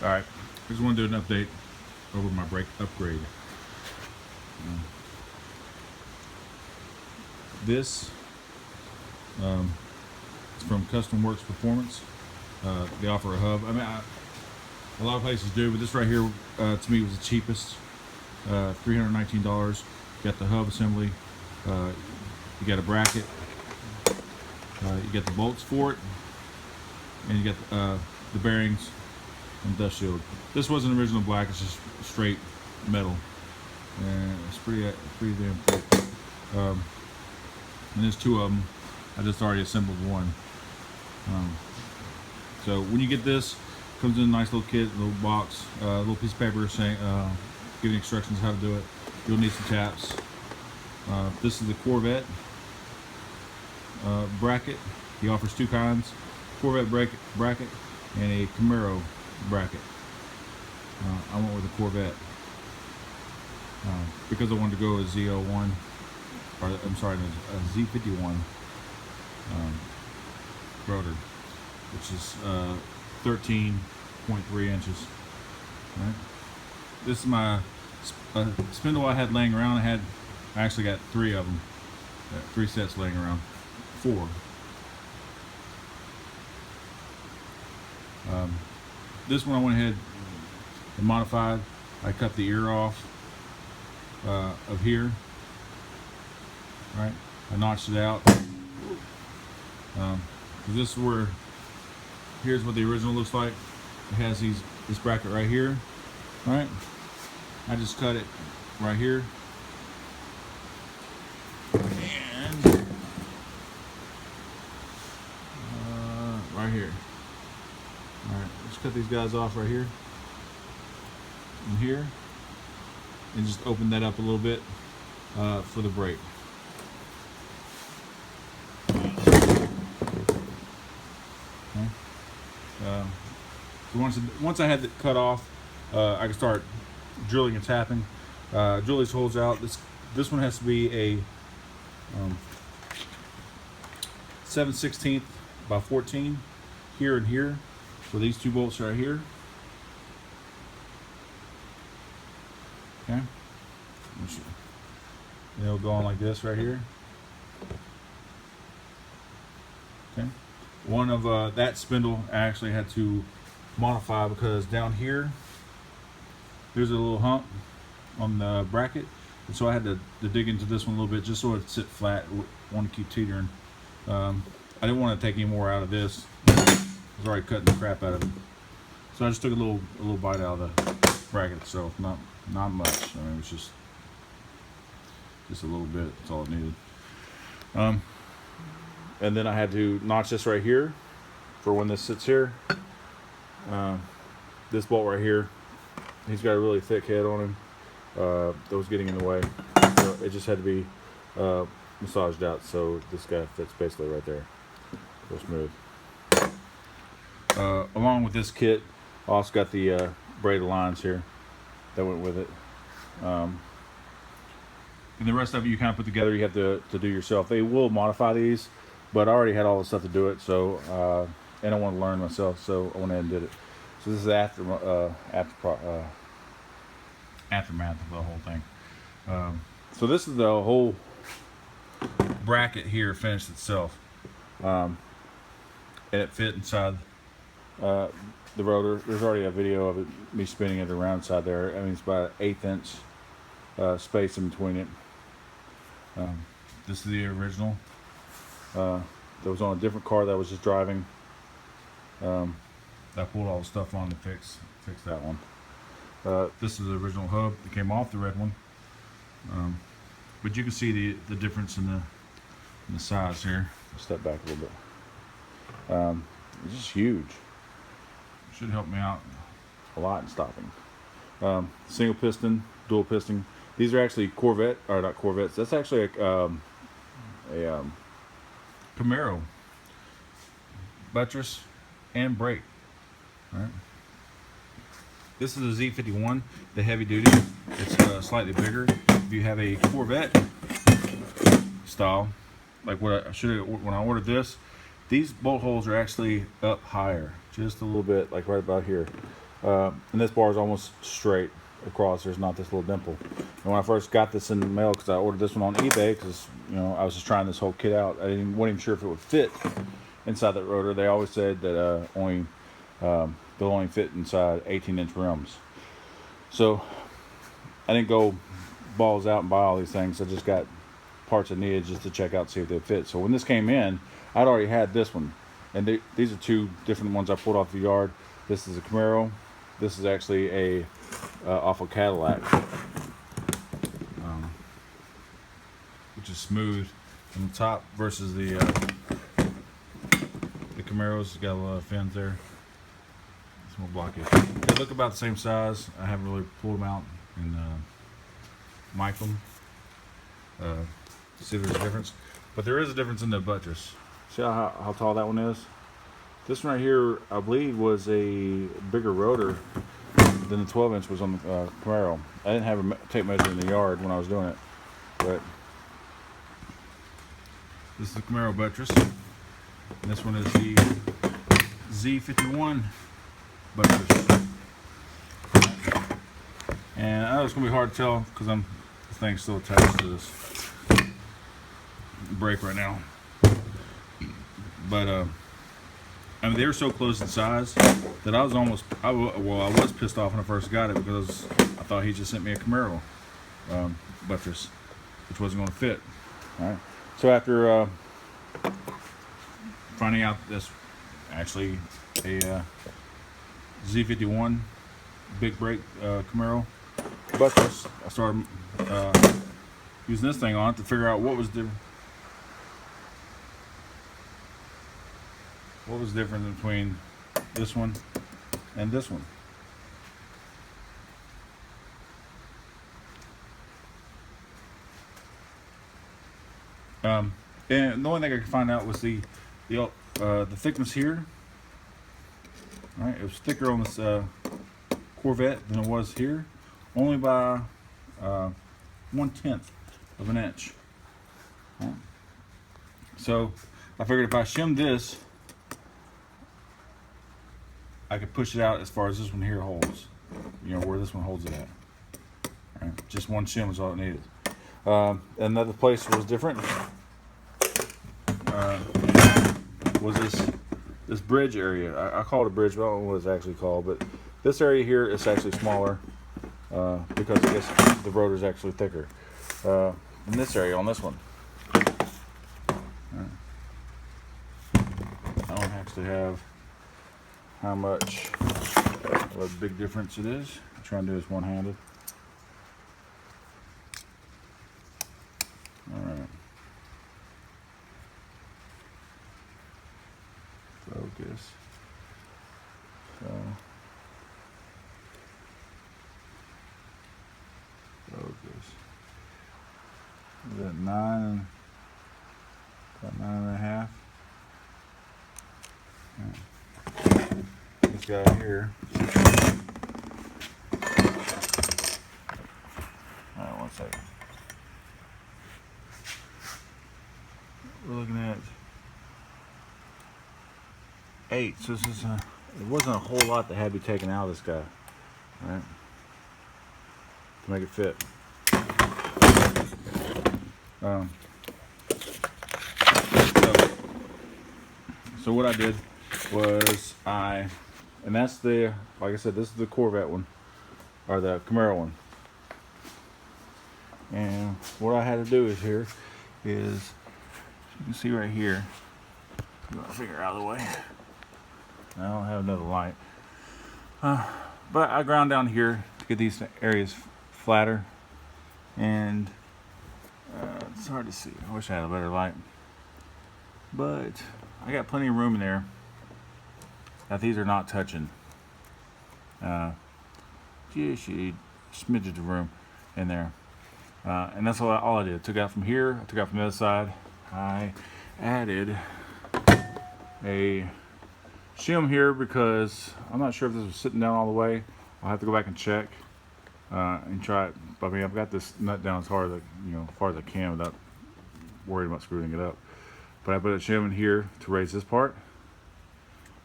Alright, I just want to do an update over my brake upgrade. This is from Custom Works Performance. They offer a hub. I mean, a lot of places do, but this right here to me was the cheapest. $319. Got the hub assembly. You got a bracket. You get the bolts for it, and you get the bearings and dust shield. This wasn't original black; it's just straight metal, and it's pretty damn thick. And there's two of them. I just already assembled one. So when you get this, it comes in a nice little kit, little box, little piece of paper saying, giving instructions how to do it. You'll need some taps. This is the Corvette bracket. He offers two kinds: Corvette bracket and a Camaro bracket. I went with the Corvette because I wanted to go with Z01, or I'm sorry, a Z51 rotor, which is 13.3 inches. Right. This is my spindle I had laying around. I actually got three of them, three sets laying around, four. This one I went ahead and modified. I cut the ear off of here. Right, I notched it out. This is where, here's what the original looks like. It has this bracket right here. Right, I just cut it right here, and right here. All right, just cut these guys off right here and here, and just open that up a little bit for the brake. So once I had it cut off, I could start drilling and tapping. Drill these holes out. This one has to be a 7/16 by 14 here and here for these two bolts right here. Okay, it'll go on like this right here. Okay, one of that spindle I actually had to modify because down here there's a little hump on the bracket, and so I had to dig into this one a little bit just so it sit flat. I want to keep teetering. I didn't want to take any more out of this. I was already cutting the crap out of it, so I just took a little bite out of the bracket itself. Not much. I mean, it was just a little bit. That's all it needed. And then I had to notch this right here for when this sits here. This bolt right here, he's got a really thick head on him that was getting in the way, so it just had to be massaged out, so this guy fits basically right there, real smooth. Along with this kit, I also got the braided lines here that went with it, and the rest of it you kind of put together. You have to do yourself. They will modify these, but I already had all the stuff to do it, so and I want to learn myself, so I went ahead and did it. So this is aftermath of the whole thing. So this is the whole bracket here finished itself, and it fit inside the rotor. There's already a video of it, me spinning it around inside there. I mean, it's about an 1/8 inch space in between it. This is the original. That was on a different car that I was just driving. I pulled all the stuff on to fix that one. This is the original hub that came off the red one, but you can see the difference in the size here. I'll step back a little bit. It's just huge. It should help me out a lot in stopping. Single piston, dual piston. These are actually Corvette, or not Corvettes. That's actually a Camaro buttress and brake. All right. This is a Z51, the heavy duty. It's slightly bigger. If you have a Corvette style, like what I should have, when I ordered this, these bolt holes are actually up higher, just a little bit, like right about here. And this bar is almost straight across. There's not this little dimple. And when I first got this in the mail, because I ordered this one on eBay, because I was just trying this whole kit out. Wasn't even sure if it would fit inside that rotor. They always said that they'll only fit inside 18-inch rims. So I didn't go balls out and buy all these things. I just got parts I needed just to check out, see if they fit. So when this came in, I'd already had this one, and these are two different ones I pulled off the yard. This is a Camaro. This is actually a off a Cadillac, which is smooth on the top versus the Camaros. Got a lot of fins there. It's more blocky. They look about the same size. I haven't really pulled them out and mic them to see if there's a difference, but there is a difference in the buttress. See how tall that one is? This one right here, I believe, was a bigger rotor than the 12-inch was on the Camaro. I didn't have a tape measure in the yard when I was doing it, but this is the Camaro buttress, and this one is the Z51 buttress. And I know it's gonna be hard to tell because this thing's still attached to this brake right now. But I mean, they were so close in size that I was pissed off when I first got it, because I thought he just sent me a Camaro buttress, which wasn't going to fit. All right. So after finding out this actually a Z51 big brake Camaro buttress, I started using this thing on it to figure out what was different between this one and this one. And the only thing I could find out was the thickness here. All right, it was thicker on this Corvette than it was here, only by 1/10 of an inch. All right. So I figured if I shimmed this, I could push it out as far as this one here holds, where this one holds it at. All right. Just one shim is all it needed. Another place was different. Was this bridge area? I call it a bridge, but I don't know what it's actually called. But this area here is actually smaller because I guess the rotor is actually thicker. In this area on this one, I don't actually have how much of a big difference it is. I'm trying to do this one-handed. All right. Focus. Focus. Is that 9? About 9.5. Right. This guy here. Alright, 1 second. We're looking at 8. So this is it wasn't a whole lot that had to be taken out of this guy, right? To make it fit. So what I did was and that's the, like I said, this is the Corvette one, or the Camaro one. And what I had to do is you can see right here, I'm gonna figure out of the way. I don't have another light. But I ground down here to get these areas flatter, and it's hard to see. I wish I had a better light, but I got plenty of room in there that these are not touching. Just a smidge of room in there, and that's all I did. I took out from here, I took out from the other side. I added a shim here because I'm not sure if this was sitting down all the way. I'll have to go back and check and try it. I mean, I've got this nut down as far as I can without worried about screwing it up. But I put a shim in here to raise this part,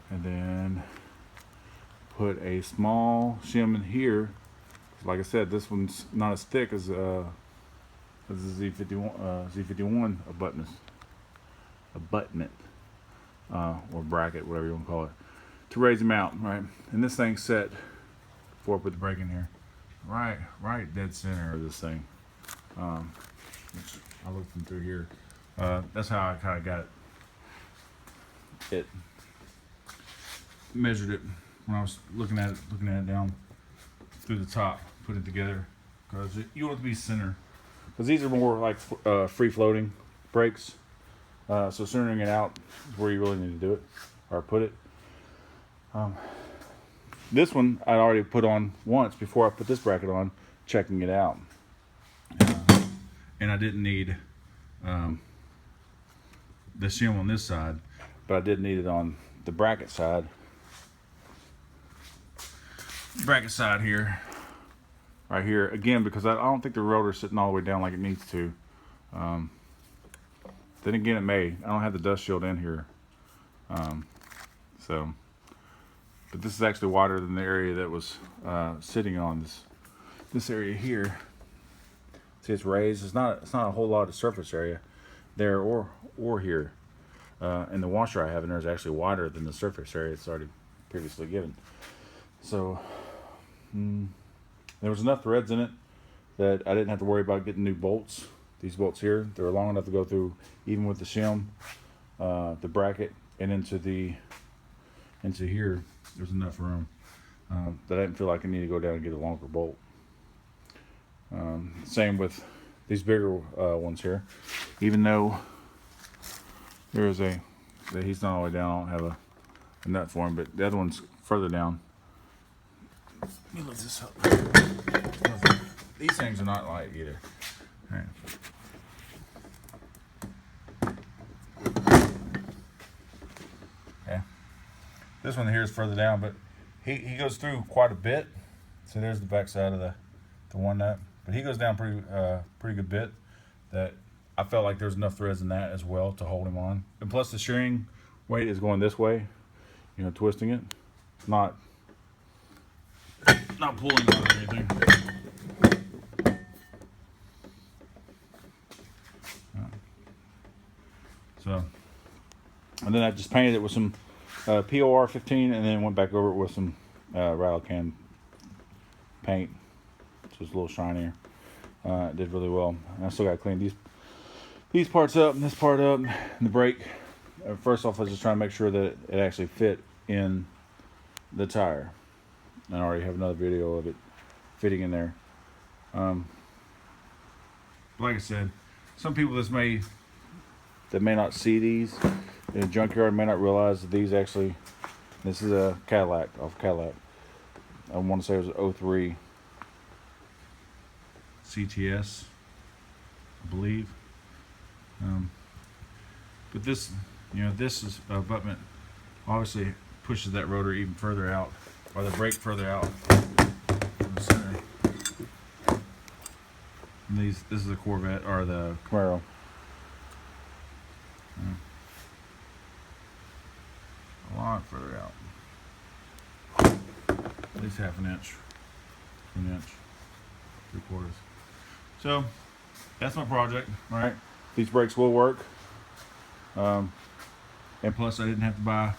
and then put a small shim in here. Like I said, this one's not as thick as the Z51 abutment, or bracket, whatever you want to call it, to raise them out, right? And this thing's set before I put the brake in here, right dead center of this thing. Which I looked them through here. That's how I kind of got it measured it when I was looking at it down through the top, put it together, because you want it to be center. Because these are more like free floating brakes, so centering it out is where you really need to do it, or put it. This one I already put on once before I put this bracket on, checking it out, and I didn't need the shim on this side, but I did need it on the bracket side. Bracket side here, right here again, because I don't think the rotor's sitting all the way down like it needs to. Then again, it may. I don't have the dust shield in here, so. But this is actually wider than the area that was sitting on this area here. See, it's raised. It's not a whole lot of surface area there or here. And the washer I have in there is actually wider than the surface area it's already previously given. So there was enough threads in it that I didn't have to worry about getting new bolts. These bolts here, they were long enough to go through, even with the shim, the bracket, and into here. There's enough room that I didn't feel like I need to go down and get a longer bolt. Same with these bigger ones here. Even though there is he's not all the way down, I don't have a nut for him, but the other one's further down. Let me lift this up. These things are not light either. All right. Yeah. This one here is further down, but he goes through quite a bit. So there's the back side of the one nut, but he goes down pretty good bit that I felt like there's enough threads in that as well to hold him on. And plus the shearing weight is going this way, you know, twisting it, not pulling on or anything. So, and then I just painted it with some POR 15, and then went back over it with some rattle can paint, so it's a little shinier. It did really well. And I still got to clean these parts up and this part up, and the brake. First off, I was just trying to make sure that it actually fit in the tire. And I already have another video of it fitting in there. Like I said, some people that may not see these in a junkyard may not realize that these actually, this is a Cadillac, off Cadillac. I want to say it was 03 CTS, I believe. But this, you know, this is abutment obviously pushes that rotor even further out, or the brake further out from the center. And this is the Corvette, or the Camaro. A lot further out, at least half an inch, 3/4. So that's my project. All right, these brakes will work, and plus I didn't have to buy,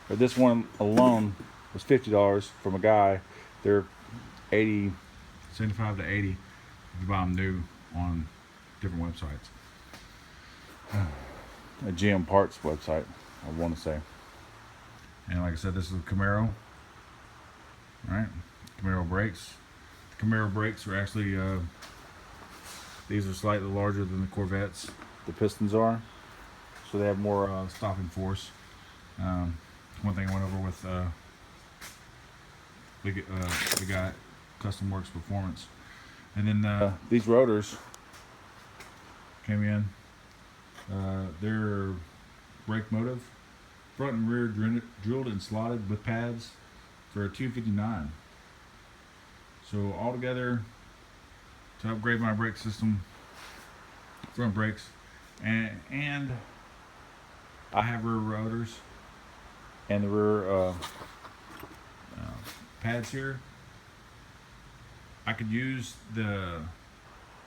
or this one alone was $50 from a guy. They're 75 to 80 if you buy them new on different websites. A GM parts website, I want to say. And like I said, this is a Camaro. Right, Camaro brakes. The Camaro brakes are actually these are slightly larger than the Corvettes. The pistons are, so they have more stopping force. One thing I went over with the guy Custom Works Performance, and then these rotors came in. They're brake motive, front and rear drilled and slotted with pads for a $259. So altogether, to upgrade my brake system, front brakes, and I have rear rotors and the rear pads here. I could use the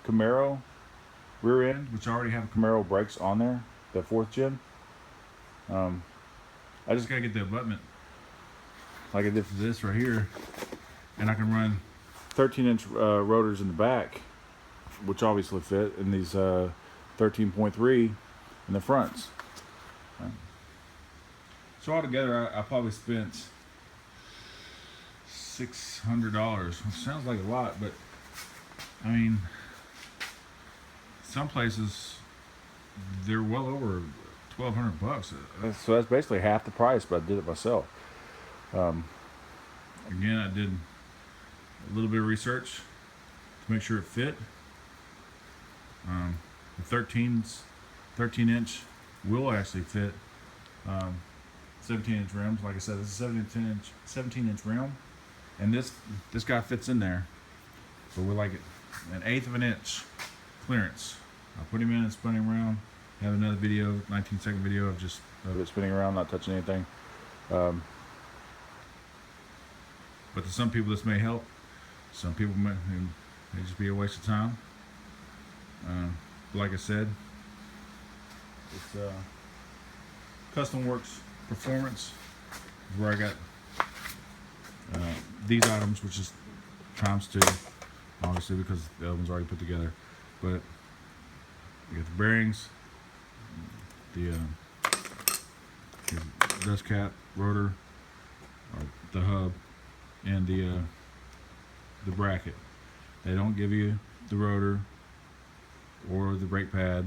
Camaro rear end, which I already have Camaro brakes on there, the 4th gen. I just gotta get the abutment like I did for this right here, and I can run 13-inch rotors in the back, which obviously fit, in these 13.3 in the fronts. So altogether, I probably spent $600, which sounds like a lot, but I mean, some places they're well over $1,200. So that's basically half the price, but I did it myself. Again, I did a little bit of research to make sure it fit. The 13-inch will actually fit 17-inch rims. Like I said, this is a 17-inch rim, and this guy fits in there. So we're like an 1/8 of an inch clearance. I put him in and spun him around. I have another video, 19-second video of just it spinning around, not touching anything. But to some people this may help. Some people may just be a waste of time. Like I said, it's Custom Works Performance is where I got these items, which is ×2, obviously, because the other one's already put together. But you got the bearings, the dust cap, rotor, or the hub, and the bracket. They don't give you the rotor or the brake pad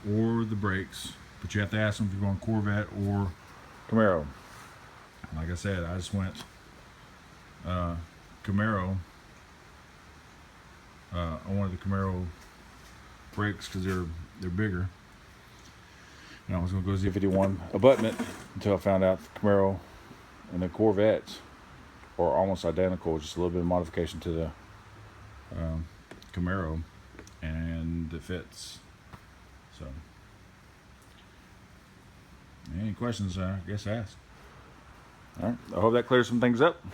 or the brakes, but you have to ask them if you're going Corvette or Camaro. Like I said, I just went Camaro. I wanted the Camaro brakes because they're bigger. And I was going to go Z51 abutment until I found out the Camaro and the Corvettes are almost identical, just a little bit of modification to the Camaro, and it fits. So, any questions, I guess ask. All right, I hope that clears some things up.